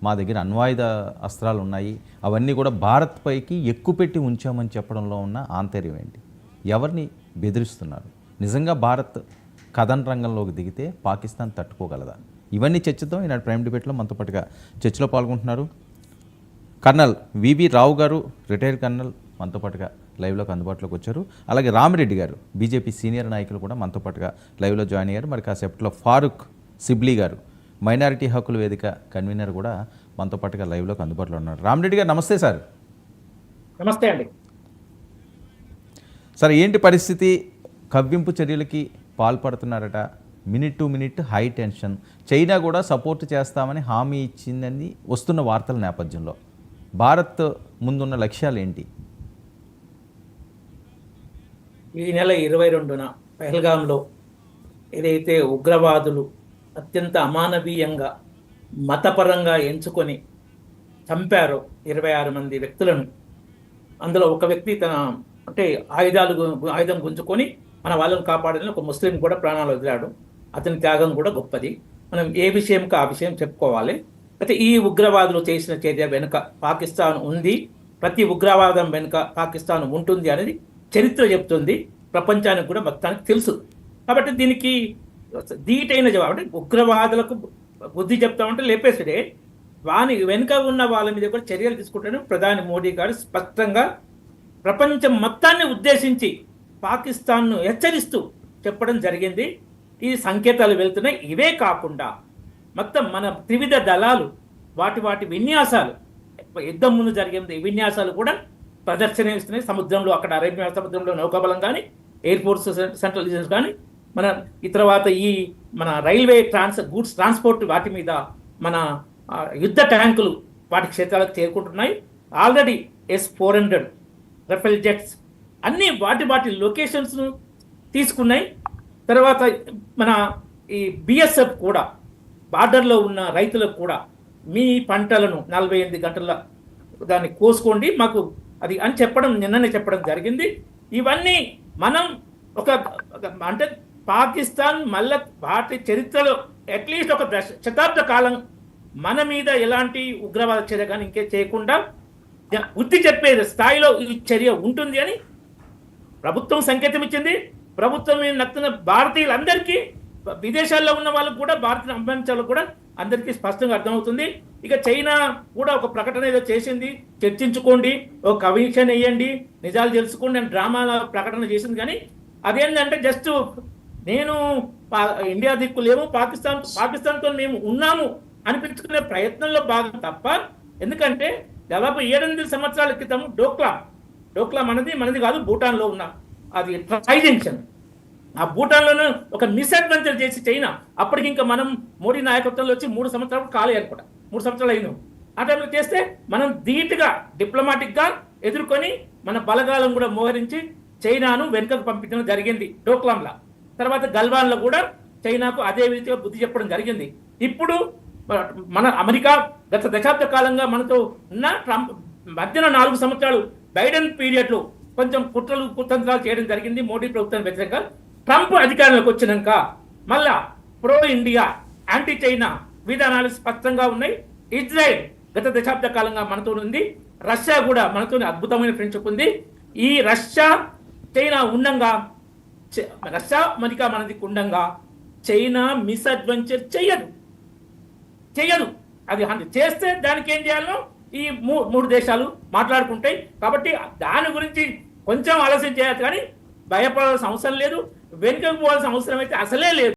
మా దగ్గర అణ్వాయుధ అస్త్రాలు ఉన్నాయి, అవన్నీ కూడా భారత్ పైకి ఎక్కుపెట్టి ఉంచామని చెప్పడంలో ఉన్న ఆంతర్యం ఏంటి? ఎవరిని బెదిరిస్తున్నారు? నిజంగా భారత్ కథన రంగంలోకి దిగితే పాకిస్తాన్ తట్టుకోగలదా? ఇవన్నీ చర్చతో ఈనాడు ప్రైమ్ డిబేట్లో మనతో పాటుగా చర్చలో పాల్గొంటున్నారు కర్నల్ వివి రావు గారు, రిటైర్డ్ కర్నల్, మనతో పాటుగా లైవ్లోకి అందుబాటులోకి వచ్చారు. అలాగే రామిరెడ్డి గారు, బీజేపీ సీనియర్ నాయకులు కూడా మనతో పాటుగా లైవ్లో జాయిన్ అయ్యారు. మరి కాసేపట్లో ఫారూక్ సిబ్లీ గారు, మైనారిటీ హక్కుల వేదిక కన్వీనర్ కూడా మనతో పాటుగా లైవ్లోకి అందుబాటులో ఉన్నారు. రామిరెడ్డి గారు నమస్తే సార్. నమస్తే అండి. సార్, ఏంటి పరిస్థితి? కవ్వింపు చర్యలకి పాల్పడుతున్నారట, minute to minute high tension. China కూడా సపోర్ట్ చేస్తామని హామీ ఇచ్చిందని వస్తున్న వార్తల నేపథ్యంలో భారత్ ముందున్న లక్ష్యాలు ఏంటి? ఈ నెల 22న పహల్గాంలో ఏదైతే ఉగ్రవాదులు అత్యంత అమానవీయంగా మతపరంగా ఎంచుకొని చంపారో 26 మంది వ్యక్తులను, అందులో ఒక వ్యక్తి తన ఆయుధం గుంజుకొని మన వాళ్ళని కాపాడని ఒక ముస్లిం కూడా ప్రాణాలు వదిలాడు. అతని త్యాగం కూడా గొప్పది. మనం ఏ విషయంకి ఆ విషయం చెప్పుకోవాలి. అయితే ఈ ఉగ్రవాదులు చేసిన చర్య వెనుక పాకిస్తాన్ ఉంది, ప్రతి ఉగ్రవాదం వెనుక పాకిస్తాన్ ఉంటుంది అనేది చరిత్ర చెప్తుంది. ప్రపంచానికి కూడా మొత్తానికి తెలుసు. కాబట్టి దీనికి ధీటైన జవాబు, అంటే ఉగ్రవాదులకు బుద్ధి చెప్తామంటే లేపేసుడే, వాని వెనుక ఉన్న వాళ్ళ మీద కూడా చర్యలు తీసుకుంటాను ప్రధాని మోడీ గారు స్పష్టంగా ప్రపంచం మొత్తాన్ని ఉద్దేశించి పాకిస్తాన్ను హెచ్చరిస్తూ చెప్పడం జరిగింది. ఈ సంకేతాలు వెళ్తున్నాయి. ఇవే కాకుండా మొత్తం మన త్రివిధ దళాలు వాటి విన్యాసాలు, యుద్ధం ముందు జరిగే విన్యాసాలు కూడా ప్రదర్శన ఇస్తున్నాయి. సముద్రంలో, అక్కడ అరేబియా సముద్రంలో నౌకాబలం కానీ, ఎయిర్ ఫోర్స్ సెంట్రల్ రిజర్వ్స్ కానీ, ఈ తర్వాత మన రైల్వే గూడ్స్ ట్రాన్స్పోర్ట్ వాటి మీద మన యుద్ధ ట్యాంకులు వాటి క్షేత్రాలకు చేరుకుంటున్నాయి. ఆల్రెడీ S-400 రఫేల్ జెట్స్ అన్నీ వాటి లొకేషన్స్ను తీసుకున్నాయి. తర్వాత మన ఈ BSF కూడా బార్డర్లో ఉన్న రైతులకు కూడా మీ పంటలను 48 గంటల దాన్ని కోసుకోండి మాకు అది అని నిన్ననే చెప్పడం జరిగింది. ఇవన్నీ మనం అంటే పాకిస్తాన్ మళ్ళీ వాటి చరిత్రలో అట్లీస్ట్ ఒక శతాబ్ద కాలం మన మీద ఎలాంటి ఉగ్రవాద చర్య కానీ ఇంకే చేయకుండా బుద్ధి చెప్పే స్థాయిలో ఈ చర్య ఉంటుంది అని ప్రభుత్వం సంకేతం ఇచ్చింది. ప్రభుత్వం మీద నచ్చిన భారతీయులందరికీ, విదేశాల్లో ఉన్న వాళ్ళకు కూడా, భారతీయ అభిమానించాలకు కూడా అందరికీ స్పష్టంగా అర్థమవుతుంది. ఇక చైనా కూడా ఒక ప్రకటన ఏదో చేసింది, చర్చించుకోండి, ఒక కమిషన్ వేయండి, నిజాలు తెలుసుకోండి అని డ్రామా ప్రకటన చేసింది. కానీ అదేంటంటే జస్ట్ నేను ఇండియా దిక్కులేము, పాకిస్తాన్తో మేము ఉన్నాము అనిపించుకునే ప్రయత్నంలో భాగం తప్ప, ఎందుకంటే దాదాపు 7-8 సంవత్సరాల క్రితం డోక్లా మనది కాదు, భూటాన్లో ఉన్న అది ట్రై జంక్షన్, ఆ భూటాన్లోనే ఒక మిస్అడ్వెంచర్ చేసి చైనా, అప్పటికి ఇంకా మనం మోడీ నాయకత్వంలో వచ్చి 3 సంవత్సరాలు కాలే అనుకుంటా, 3 సంవత్సరాలు అయింది. ఆ టైంలో చేస్తే మనం ధీటుగా డిప్లొమాటిక్గా ఎదుర్కొని మన బలగాలను కూడా మోహరించి చైనాను వెనుకకు పంపించడం జరిగింది డోక్లాంలా. తర్వాత గల్వాన్లో కూడా చైనాకు అదే రీతిగా బుద్ధి చెప్పడం జరిగింది. ఇప్పుడు మన అమెరికా గత దశాబ్ద కాలంగా మనతో ఉన్న ట్రంప్ మధ్యన 4 సంవత్సరాలు బైడెన్ పీరియడ్లో కొంచెం కుతంత్రాలు చేయడం జరిగింది మోడీ ప్రభుత్వానికి వ్యతిరేకంగా. ట్రంప్ అధికారంలోకి వచ్చినాక మళ్ళా ప్రో ఇండియా, యాంటీ చైనా విధానాలు స్పష్టంగా ఉన్నాయి. ఇజ్రాయెల్ గత దశాబ్ద కాలంగా మనతో ఉంది. రష్యా కూడా మనతో అద్భుతమైన ఫ్రెండ్షిప్ ఉంది. ఈ రష్యా చైనా ఉండంగా, రష్యా అమెరికా మనది ఉండంగా చైనా మిస్అడ్వెంచర్ చేయదు. అది చేస్తే దానికి ఏం చేయాలో ఈ 3 దేశాలు మాట్లాడుకుంటాయి. కాబట్టి దాని గురించి కొంచెం ఆలోచన చేయాలి, కానీ భయపడాల్సిన అవసరం లేదు, వెనుకకు పోవాల్సిన అవసరం అయితే అసలే లేదు.